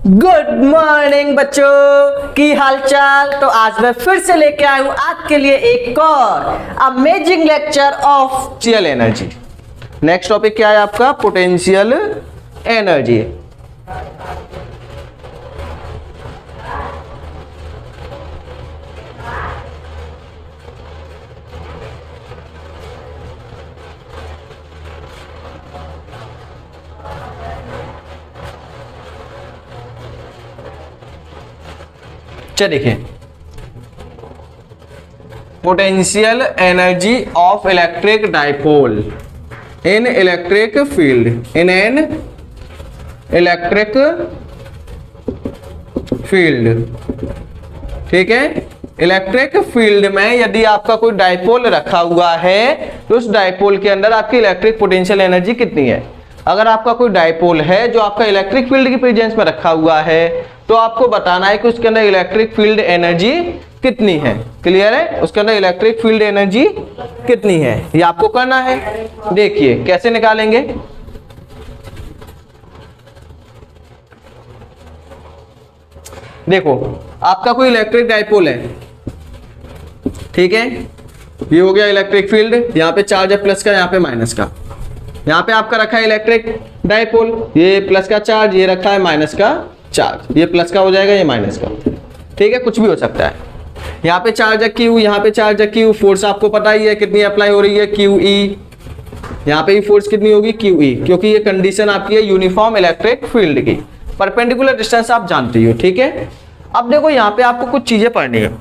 Good morning बच्चों, की हालचाल। तो आज मैं फिर से लेके आया हूं आपके लिए एक और amazing lecture of potential energy. Next topic क्या है आपका? Potential energy. चलिए देखिए, potential energy of electric dipole in electric field in an electric field. ठीक है, इलेक्ट्रिक फील्ड में यदि आपका कोई डाइपोल रखा हुआ है तो उस डाइपोल के अंदर आपकी इलेक्ट्रिक पोटेंशियल एनर्जी कितनी है। अगर आपका कोई डाइपोल है जो आपका इलेक्ट्रिक फील्ड की प्रेजेंस में रखा हुआ है तो आपको बताना है कि उसके अंदर इलेक्ट्रिक फील्ड एनर्जी कितनी है। क्लियर है? उसके अंदर इलेक्ट्रिक फील्ड एनर्जी कितनी है ये आपको करना है। देखिए कैसे निकालेंगे। देखो, आपका कोई इलेक्ट्रिक डाइपोल है, ठीक है, ये हो गया इलेक्ट्रिक फील्ड। यहाँ पे चार्ज है प्लस का, यहाँ पे माइनस का। यहाँ पे आपका रखा है इलेक्ट्रिक डाइपोल, ये प्लस का चार्ज, ये रखा है माइनस का चार्ज। ये प्लस का हो जाएगा, ये माइनस का। ठीक है, कुछ भी हो सकता है। यहाँ पे चार्ज है क्यू, यहाँ पे चार्ज है क्यू। फोर्स आपको पता ही है कितनी अप्लाई हो रही है, क्यू ई। यहाँ पे भी फोर्स कितनी होगी, क्यू ई, क्योंकि ये कंडीशन आपकी है यूनिफॉर्म इलेक्ट्रिक फील्ड की। परपेंडिकुलर डिस्टेंस आप जानते हो। ठीक है, अब देखो यहाँ पे आपको कुछ चीजें पढ़नी है।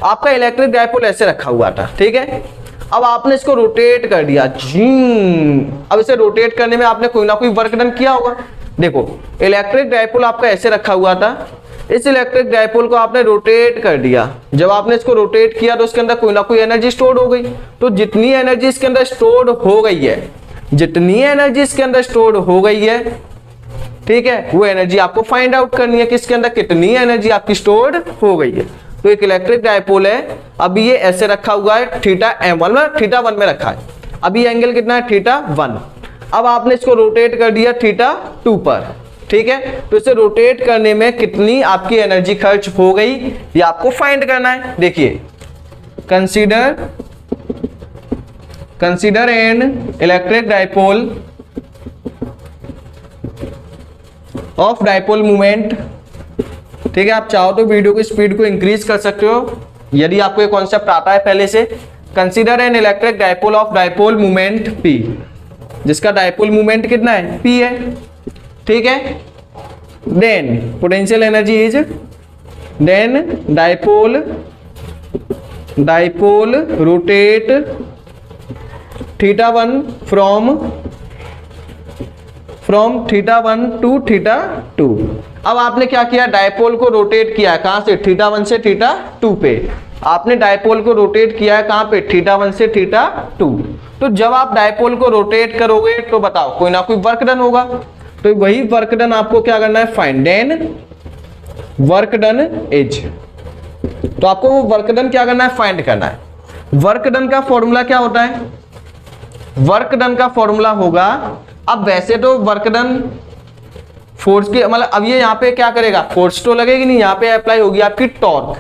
आपका इलेक्ट्रिक डाइपोल ऐसे रखा हुआ था, ठीक है। अब आपने इसको रोटेट कर दिया, अब इसे रोटेट करने में आपने कोई ना कोई वर्क डन किया होगा। देखो, इलेक्ट्रिक डाइपोल आपका ऐसे रखा हुआ था, इस इलेक्ट्रिक डाइपोल को आपने रोटेट कर दिया। जब आपने इसको रोटेट किया तो उसके अंदर कोई ना कोई एनर्जी स्टोर हो गई। तो जितनी एनर्जी इसके अंदर स्टोर हो गई है, जितनी एनर्जी इसके अंदर स्टोर हो गई है, ठीक है, वो एनर्जी आपको फाइंड आउट करनी है कि इसके अंदर कितनी एनर्जी आपकी स्टोर हो गई है। तो एक इलेक्ट्रिक डाइपोल है, अभी ये ऐसे रखा हुआ है थीटा m1 में, थीटा 1 में रखा है। अभी एंगल कितना है, थीटा 1। अब आपने इसको रोटेट कर दिया थीटा 2 पर, ठीक है। तो इसे रोटेट करने में कितनी आपकी एनर्जी खर्च हो गई ये आपको फाइंड करना है। देखिए, consider an electric dipole of dipole moment. ठीक है, आप चाहो तो वीडियो की स्पीड को इंक्रीज कर सकते हो यदि आपको ये कॉन्सेप्ट आता है पहले से। Consider an electric dipole of dipole moment P, जिसका डाइपोल मोमेंट कितना है, P है, ठीक है। Then potential energy is, then dipole rotate theta 1 from theta 1 to theta 2। अब आपने क्या किया, डाइपोल को रोटेट किया, कहां से, थीटा 1 से थीटा 2 पे। आपने डाइपोल को रोटेट किया है कहां पे, थीटा 1 से थीटा 2। तो जब आप डाइपोल को रोटेट करोगे तो बताओ कोई ना कोई वर्क डन होगा। तो वही वर्क डन आपको क्या करना है, find. Then work done is, तो आपको वो वर्क डन क्या करना है, फाइंड करना है। वर्क डन का फॉर्मूला क्या होता है, वर्क डन का फॉर्मूला होगा, अब वैसे तो वर्क डन फोर्स के, मतलब अब ये यहाँ पे क्या करेगा, फोर्स तो लगेगी नहीं, यहाँ पे अप्लाई होगी आपकी टॉर्क,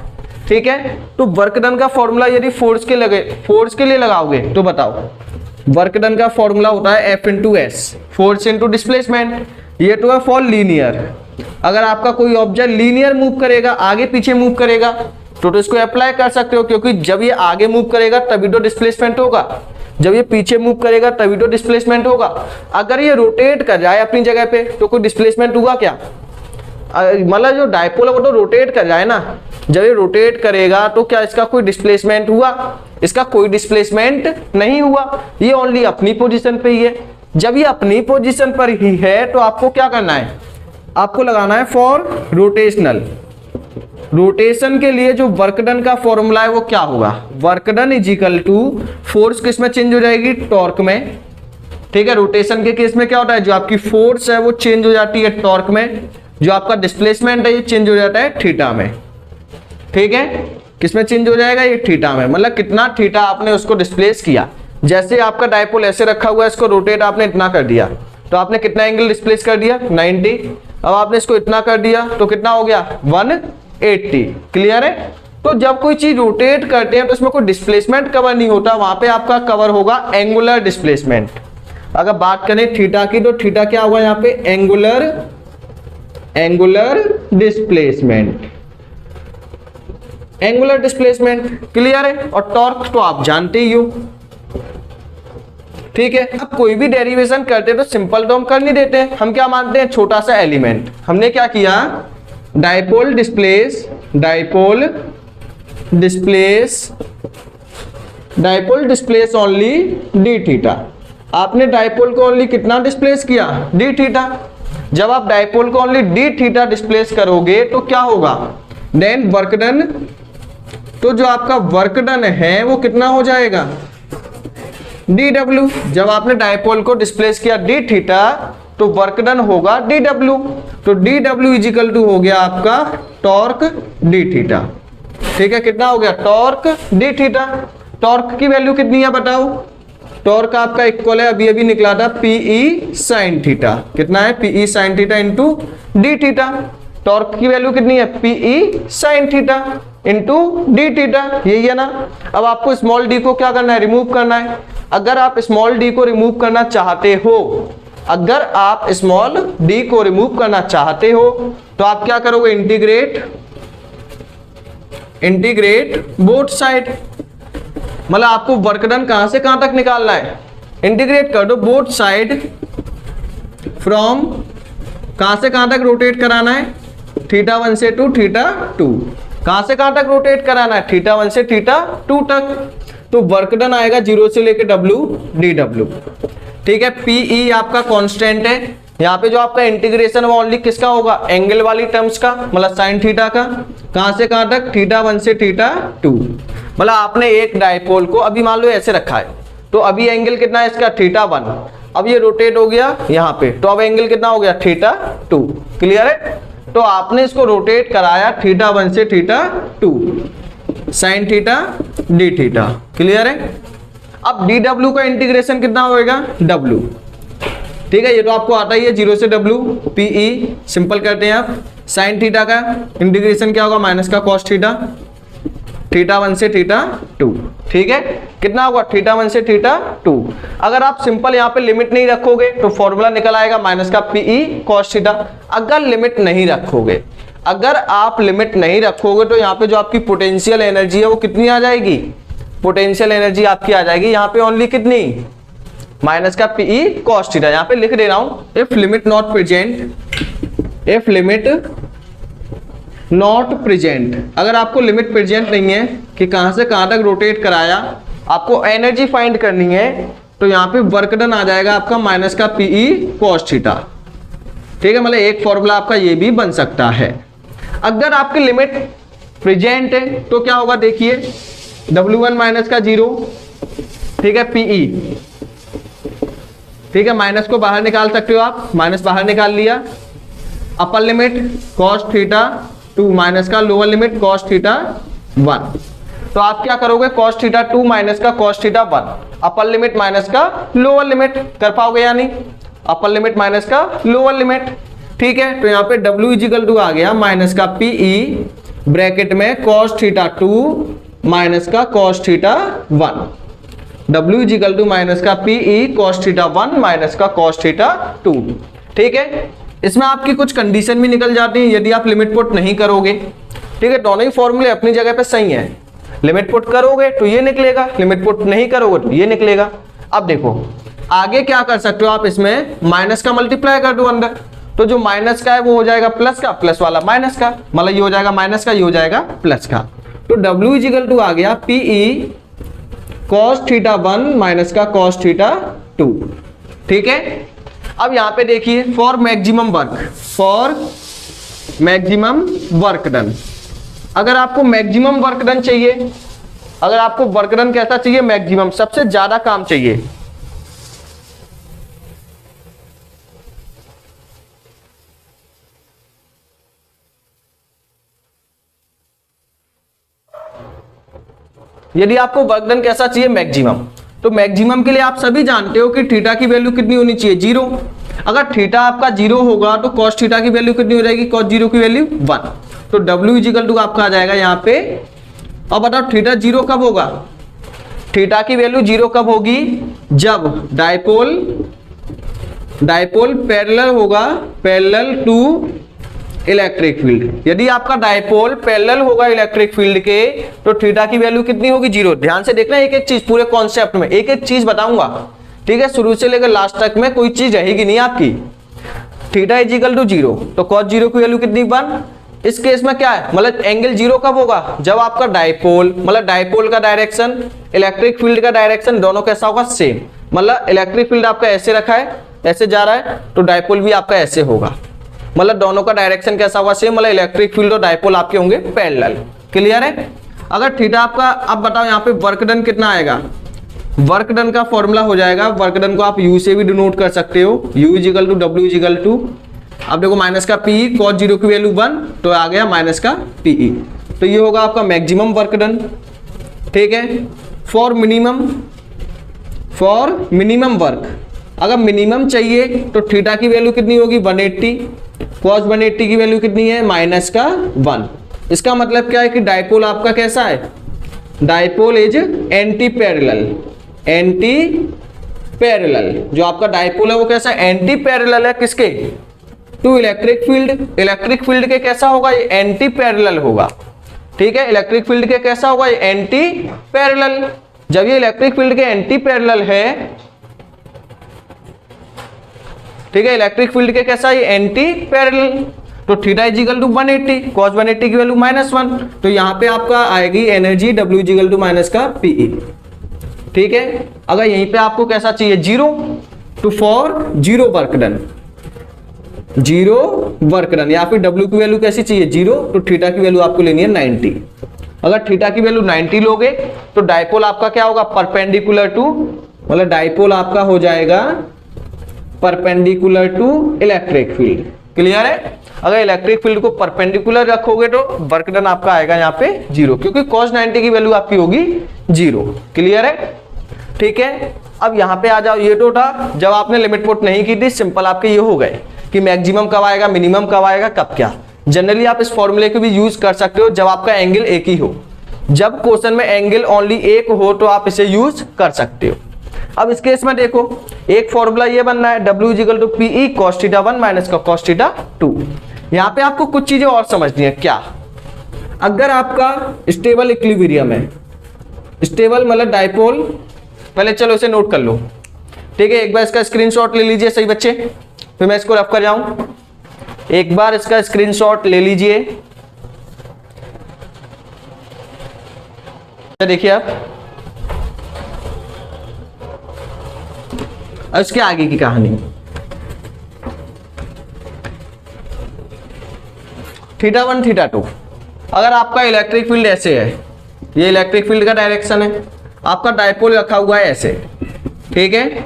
ठीक है। तो वर्क डन का फॉर्मूला यदि फोर्स के लिए लगाओगे तो बताओ, वर्क डन का फॉर्मूला होता है F into S, force into displacement. ये तो है फॉर लीनियर। अगर आपका कोई ऑब्जेक्ट लीनियर मूव करेगा, आगे पीछे मूव करेगा, तो इसको अप्लाई कर सकते हो, क्योंकि जब ये आगे मूव करेगा तभी तो डिस्प्लेसमेंट होगा, जब ये पीछे मूव करेगा तभी तो डिस्प्लेसमेंट होगा। अगर ये रोटेट कर जाए अपनी जगह पे तो कोई डिस्प्लेसमेंट हुआ क्या, मतलब जो डाइपोल है वो तो रोटेट कर जाए ना। जब ये रोटेट करेगा तो क्या इसका कोई डिस्प्लेसमेंट हुआ, इसका कोई डिस्प्लेसमेंट नहीं हुआ, ये ओनली अपनी पोजीशन पे ही है। जब ये अपनी पोजीशन पर ही है तो आपको क्या करना है, आपको लगाना है फॉर रोटेशनल। रोटेशन के लिए जो वर्क डन का फॉर्मूला है वो क्या होगा, work done is equal to, force किस में चेंज हो जाएगी, टॉर्क में, ठीक है। रोटेशन के केस में क्या होता है, जो आपकी फोर्स है वो चेंज हो जाती है टॉर्क में, जो आपका डिस्प्लेसमेंट है ये चेंज हो जाता है थीटा में, ठीक है। किसमें चेंज हो जाएगा, ये थीटा में, मतलब कितना थीटा आपने उसको डिस्प्लेस किया। जैसे आपका डाइपोल ऐसे रखा हुआ है, इसको रोटेट आपने इतना कर दिया तो आपने कितना एंगल डिस्प्लेस कर दिया, 90। अब आपने इसको इतना कर दिया तो कितना हो गया 180। क्लियर है। तो जब कोई चीज रोटेट करते हैं तो इसमें कोई डिस्प्लेसमेंट कवर नहीं होता, वहां पे आपका कवर होगा एंगुलर डिस्प्लेसमेंट। अगर बात करें थीटा की तो थीटा क्या होगा यहाँ पे angular displacement, angular displacement. Clear है। और टॉर्क तो आप जानते ही हो। ठीक है। अब कोई भी डेरिवेशन करते हैं तो सिंपल तो हम कर नहीं देते हैं, हम क्या मानते हैं छोटा सा एलिमेंट। हमने क्या किया, dipole displace only D theta. आपने डाइपोल को ओनली कितना डिस्प्लेस किया, डी थीटा। जब आप डाइपोल को ओनली डी थीटा डिस्प्लेस करोगे तो क्या होगा, देन वर्क डन, तो जो आपका वर्क डन है वो कितना हो जाएगा, डी डब्ल्यू। जब आपने डाइपोल को डिस्प्लेस किया डी थीटा तो वर्क डन होगा डी डब्ल्यू। तो डी डब्ल्यू इजिकल टू हो गया आपका टॉर्क डी थीटा। ठीक है। कितना हो गया, टॉर्क डी थीटा। टॉर्क की वैल्यू कितनी है बताओ, टॉर्क आपका इक्वल है, अभी अभी निकला था पीई साइन थीटा। कितना है, PE sine theta into d theta. Torque की वैल्यू कितनी है, PE sine theta into d theta, यही है ना। अब आपको स्मॉल डी को क्या करना है, रिमूव करना है। अगर आप स्मॉल डी को रिमूव करना चाहते हो, अगर आप स्मॉल डी को रिमूव करना चाहते हो तो आप क्या करोगे, इंटीग्रेट बोथ साइड। मतलब आपको वर्क डन कहां से कहां तक निकालना है, इंटीग्रेट कर दो बोथ साइड फ्रॉम, कहां से कहां तक रोटेट कराना है, थीटा 1 से टू थीटा 2। कहां से कहां तक रोटेट कराना है, थीटा 1 से थीटा 2 तक। तो वर्क डन आएगा 0 से लेके डब्ल्यू डी डब्ल्यू। ठीक है। पीई आपका कांस्टेंट है, यहाँ पे जो आपका इंटीग्रेशन वो ओनली किसका होगा, एंगल वाली टर्म्स का, मतलब साइन थीटा का। कहां से कहां तक, थीटा 1 से थीटा 2। मतलब आपने एक डाइपोल को अभी मान लो ऐसे रखा है, तो अभी एंगल कितना है इसका, थीटा 1। अब ये रोटेट हो गया यहाँ पे, तो अब एंगल कितना हो गया, थीटा 2। क्लियर है। तो आपने इसको रोटेट कराया थीटा 1 से theta 2, sine theta D theta. Clear है। अब डी डब्ल्यू का इंटीग्रेशन कितना होएगा, डब्ल्यू। ठीक है। ये तो आपको आता ही है, 0 से डब्ल्यू पीई, सिंपल करते हैं आप। साइन थीटा का इंटीग्रेशन क्या होगा, माइनस का कॉस थीटा, थीटा 1 से थीटा 2। ठीक है। कितना होगा, थीटा 1 से थीटा 2। अगर आप सिंपल यहाँ पे लिमिट नहीं रखोगे तो फॉर्मूला निकल आएगा माइनस का पीई कॉस थीटा। अगर लिमिट नहीं रखोगे, अगर आप लिमिट नहीं रखोगे तो यहाँ पे जो आपकी पोटेंशियल एनर्जी है वो कितनी आ जाएगी, पोटेंशियल एनर्जी आपकी आ जाएगी यहाँ पे ओनली कितनी, माइनस का पीई कॉस थीटा। यहाँ पे लिख दे रहा हूं, इफ लिमिट नॉट प्रेजेंट, अगर आपको लिमिट प्रेजेंट नहीं है कि कहां से कहां तक रोटेट कराया, आपको एनर्जी फाइंड करनी है, तो यहाँ पे वर्क डन आ जाएगा आपका माइनस का पीई कॉस थीटा। ठीक है। मतलब एक फॉर्मूला आपका ये भी बन सकता है। अगर आपकी लिमिट प्रेजेंट है तो क्या होगा, देखिए W1 माइनस का 0, ठीक है, पीई। ठीक है। माइनस को बाहर निकाल सकते हो आप, माइनस बाहर निकाल लिया। Upper limit cos theta 2 minus का लोअर लिमिट कॉस थीटा 1। तो आप क्या करोगे, कॉस थीटा 2 माइनस का cos theta 1, upper limit minus का लोअर लिमिट कर पाओगे या नहीं, अपर लिमिट माइनस का लोअर लिमिट। ठीक है। तो यहाँ पे W इजिकल टू आ गया माइनस का पीई ब्रैकेट में कॉस थीटा 2 माइनस का cos theta 1। W is equal to minus का पीई कॉस थीटा 1 माइनस का कॉस थीटा 2। ठीक है। इसमें आपकी कुछ कंडीशन भी निकल जाती है यदि आप लिमिट पुट नहीं करोगे। ठीक है। दोनों ही फॉर्मूले अपनी जगह पे सही है। लिमिट पुट करोगे तो ये निकलेगा, लिमिट पुट नहीं करोगे तो ये निकलेगा। अब देखो आगे क्या कर सकते हो आप, इसमें माइनस का मल्टीप्लाई कर दो अंदर, तो जो माइनस का है वो हो जाएगा प्लस का, प्लस वाला माइनस का, मतलब ये हो जाएगा माइनस का, ये हो जाएगा प्लस का। तो W इजिकल टू आ गया पीई कॉस थीटा 1 माइनस का कॉस थीटा 2। ठीक है। अब यहां पे देखिए फॉर मैक्सिमम वर्क डन, अगर आपको मैक्सिमम वर्क डन चाहिए, अगर आपको वर्क डन कैसा चाहिए, मैक्सिमम, सबसे ज्यादा काम चाहिए, यदि आपको वर्क डन कैसा चाहिए, मैक्सिमम, तो मैक्सिमम के लिए आप सभी जानते हो कि थीटा की वैल्यू कितनी होनी चाहिए, 0। अगर थीटा आपका 0 होगा तो कॉस थीटा की वैल्यू कितनी हो जाएगी, कॉस 0 की वैल्यू 1। तो W इजिकल टू आपका आ जाएगा यहाँ पे। अब बताओ थीटा 0 कब होगा, थीटा की वैल्यू 0 कब होगी, जब डायपोल पैरेलल होगा, पैरेलल टू इलेक्ट्रिक फील्ड। यदि आपका डायपोल पैरेलल होगा इलेक्ट्रिक फील्ड के तो थीटा की वैल्यू कितनी होगी, 0। ध्यान से देखना एक एक चीज, पूरे कॉन्सेप्ट में एक एक चीज बताऊंगा, ठीक है, शुरू से लेकर लास्ट तक में कोई चीज रहेगी नहीं आपकी। थीटा इजिकल टू 0, तो कॉस 0 की वैल्यू कितनी 1। इस केस में क्या है, मतलब एंगल 0 कब होगा, जब आपका डायपोल, मतलब डायपोल का डायरेक्शन, इलेक्ट्रिक फील्ड का डायरेक्शन दोनों कैसा होगा, सेम। मतलब इलेक्ट्रिक फील्ड आपका ऐसे रखा है, ऐसे जा रहा है, तो डायपोल भी आपका ऐसे होगा, मतलब दोनों का डायरेक्शन कैसा होगा, सेम। मतलब इलेक्ट्रिक फील्ड और डायपोल आपके होंगे पैरेलल। क्लियर है। अगर थीटा आपका, अब बताओ यहाँ पे वर्क डन कितना आएगा, वर्क डन का फॉर्मूला हो जाएगा, वर्क डन को आप यू से भी डिनोट कर सकते हो, U is equal to W is equal to, अब देखो माइनस का PE, कॉस 0 की वैल्यू 1, तो आ गया माइनस का PE। तो ये होगा आपका मैक्सिमम वर्क डन, ठीक है। फॉर मिनिमम वर्क, अगर मिनिमम चाहिए तो थीटा की वैल्यू कितनी होगी, 180, कॉस 180 की वैल्यू कितनी है, माइनस का 1। इसका मतलब क्या है कि डायपोल आपका कैसा है, डायपोल इज एंटी पैरेलल, जो आपका डायपोल है वो कैसा है, एंटी पैरेलल है, किसके, to electric field. Electric field के कैसा होगा, ये एंटी पैरेलल होगा, ठीक है। इलेक्ट्रिक फील्ड के कैसा होगा, ये एंटी पैरेलल। जब ये इलेक्ट्रिक फील्ड के एंटी पैरेलल है, ठीक है, इलेक्ट्रिक फील्ड के कैसा, ये एंटी पैरेलल, तो थीटा इजिकल टू 180, कॉस 180 की वैल्यू -1, तो यहां पे आपका आएगी energy W is equal to minus का PE, ठीक है। अगर यहीं पे आपको कैसा चाहिए, 0, तो for 0 work done, 0 work done, या फिर W की वैल्यू कैसी चाहिए, 0, तो थीटा की वैल्यू आपको लेनी है 90। अगर थीटा की वैल्यू 90 लोगे तो डायपोल आपका क्या होगा, परपेंडिकुलर टू, मतलब डायपोल आपका हो जाएगा perpendicular to electric field. Clear है। अगर इलेक्ट्रिक फील्ड को परपेंडिकुलर रखोगे तो वर्क डन आपका आएगा यहाँ पे 0, क्योंकि cos 90 की वैल्यू आपकी होगी 0। क्लियर है, ठीक है। अब यहाँ पे आ जाओ, ये तो था जब आपने लिमिट पुट नहीं की थी, सिंपल आपके ये हो गए कि मैक्सिमम कब आएगा, मिनिमम कब आएगा, कब क्या। जनरली आप इस फॉर्मूले को भी यूज कर सकते हो जब आपका एंगल एक ही हो, जब क्वेश्चन में एंगल ओनली एक हो तो आप इसे यूज कर सकते हो। अब इस केस में देखो, एक फॉर्मूला ये बनना है, W is equal to PE cos theta 1 minus का cos थीटा 2। यहाँ पे आपको कुछ चीजें और समझनी है। क्या, अगर आपका स्टेबल इक्विलिब्रियम है, स्टेबल मतलब डायपोल, पहले चलो इसे नोट कर लो, ठीक है। एक बार इसका स्क्रीनशॉट ले लीजिए सही बच्चे, फिर मैं इसको रफ कर जाऊं। एक बार इसका स्क्रीनशॉट ले लीजिए, देखिए आप, इसके आगे की कहानी, थीटा 1 थीटा 2। अगर आपका इलेक्ट्रिक फील्ड ऐसे है, ये इलेक्ट्रिक फील्ड का डायरेक्शन है, आपका डायपोल रखा हुआ है ऐसे, ठीक है,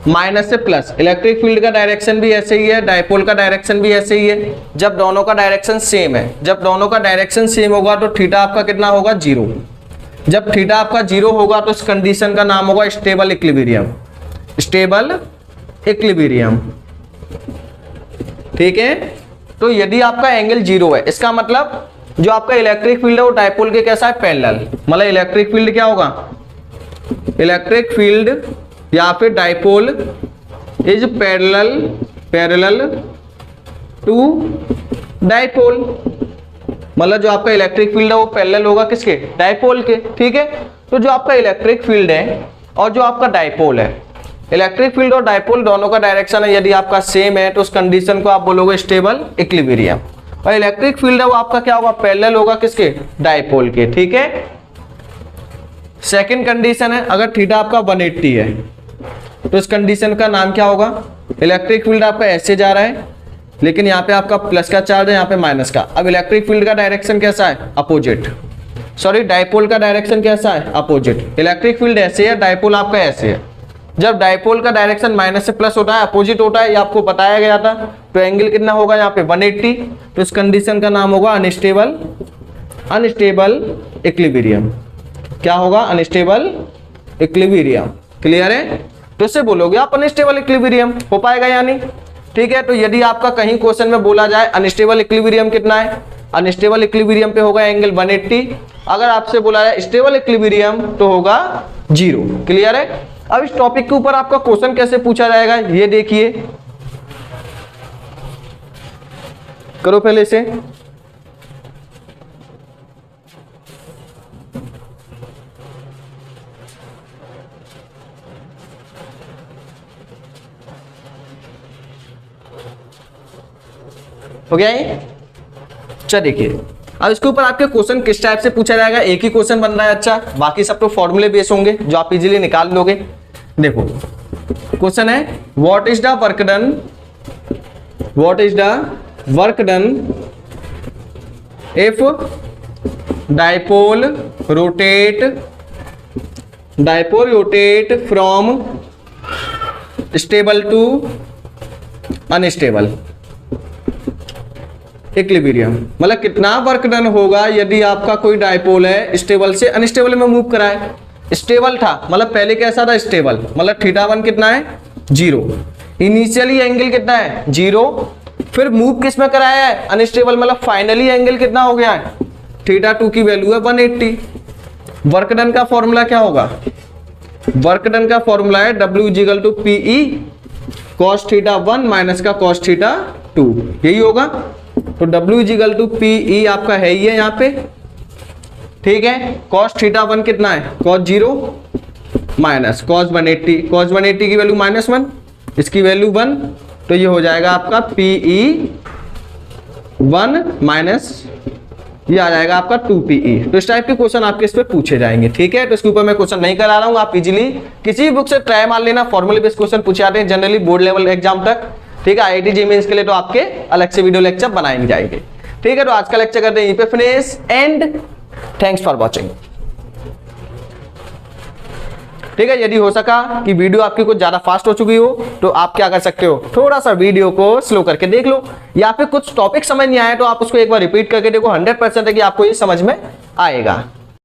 माइनस से प्लस। इलेक्ट्रिक फील्ड का डायरेक्शन भी ऐसे ही है, डायपोल का डायरेक्शन भी ऐसे ही है। जब दोनों का डायरेक्शन सेम है, जब दोनों का डायरेक्शन सेम होगा तो थीटा आपका कितना होगा, 0। जब थीटा आपका 0 होगा तो इस कंडीशन का नाम होगा स्टेबल इक्विलिब्रियम, स्टेबल इक्विलिब्रियम, ठीक है। तो यदि आपका एंगल 0 है, इसका मतलब जो आपका इलेक्ट्रिक फील्ड है वो डायपोल के कैसा है, पैरेलल। मतलब इलेक्ट्रिक फील्ड क्या होगा, इलेक्ट्रिक फील्ड या फिर dipole is parallel to dipole. मतलब जो आपका इलेक्ट्रिक फील्ड है वो पैरेलल होगा किसके, डायपोल के, ठीक है। तो जो आपका इलेक्ट्रिक फील्ड है और जो आपका डायपोल है, इलेक्ट्रिक फील्ड और डायपोल दोनों का डायरेक्शन है, यदि आपका सेम है तो उस कंडीशन को आप बोलोगे स्टेबल इक्विलिब्रियम। और इलेक्ट्रिक फील्ड है वो आपका क्या होगा, पैरेलल होगा किसके, डायपोल के, ठीक है। सेकंड कंडीशन है, अगर थीटा आपका 180 है तो इस कंडीशन का नाम क्या होगा, इलेक्ट्रिक फील्ड आपका ऐसे जा रहा है, लेकिन यहाँ पे आपका प्लस का चार्ज है, यहाँ पे माइनस का। अब इलेक्ट्रिक फील्ड का डायरेक्शन कैसा है, अपोजिट, सॉरी डायपोल का डायरेक्शन कैसा है, अपोजिट। इलेक्ट्रिक फील्ड ऐसे है, डायपोल आपका ऐसे है। जब डायपोल का डायरेक्शन माइनस से प्लस होता है, अपोजिट होता है, ये आपको बताया गया था, तो एंगल कितना होगा यहाँ पे 180। तो इस कंडीशन का नाम होगा अनस्टेबल इक्विलिब्रियम। क्या होगा, अनस्टेबल इक्विलिब्रियम। क्लियर है। तो इससे बोलोगे आप अनस्टेबल इक्विलिब्रियम। हो पाएगा या नहीं? ठीक है, तो यदि आपका कहीं क्वेश्चन में बोला जाए अनस्टेबल इक्विलिब्रियम कितना है, अनस्टेबल इक्विलिब्रियम पे होगा एंगल 180। अगर आपसे बोला जाए स्टेबल इक्विलिब्रियम तो होगा 0। क्लियर है? अब इस टॉपिक के ऊपर आपका क्वेश्चन कैसे पूछा जाएगा ये देखिए, करो पहले से। हो गया ये? अच्छा देखिए, अब इसके ऊपर आपके क्वेश्चन किस टाइप से पूछा जाएगा। एक ही क्वेश्चन बन रहा है, अच्छा बाकी सब तो फॉर्मूले बेस होंगे जो आप इजीली निकाल लोगे। देखो क्वेश्चन है what is the work done, what is the work done if dipole rotate from stable to unstable equilibrium. मतलब कितना वर्क डन होगा यदि आपका कोई डाइपोल है स्टेबल से अनस्टेबल में मूव कराए। स्टेबल था मतलब पहले कैसा था, स्टेबल, मतलब θ1 कितना है 0, इनिशियली एंगल कितना है 0, फिर मूव किस में कराया है अनस्टेबल, मतलब फाइनली एंगल कितना हो गया है θ2 की वैल्यू है 180। वर्क डन का फॉर्मूला क्या होगा, वर्क डन का फॉर्मूला है W = PE cos θ1 माइनस का cos θ2, यही होगा। तो W = PE आपका है ही है यहाँ पे, ठीक है। cos θ1 कितना है cos 0 माइनस cos 180, cos 180 की वैल्यू -1, इसकी वैल्यू 1, तो ये हो जाएगा आपका PE 1 माइनस ये आ जाएगा आपका 2PE। तो इस टाइप के क्वेश्चन आपके इस पे पूछे जाएंगे, ठीक है। तो इसके ऊपर मैं क्वेश्चन नहीं करा रहा हूँ, आप इजीली किसी भी बुक से ट्राई मार लेना, फॉर्मूले बेस्ड क्वेश्चन पूछे जाते हैं जनरली बोर्ड लेवल एग्जाम तक, ठीक है। IIT JEE मेंस के लिए तो आपके अलग से वीडियो लेक्चर बनाए जाएंगे, ठीक है। तो आज का लेक्चर करते हैं यहीं पे finish and thanks for watching, ठीक है। यदि हो सका कि वीडियो आपकी कुछ ज्यादा फास्ट हो चुकी हो तो आप क्या कर सकते हो, थोड़ा सा वीडियो को स्लो करके देख लो, या फिर कुछ टॉपिक समझ नहीं आया तो आप उसको एक बार रिपीट करके देखो, 100% है कि आपको ये समझ में आएगा।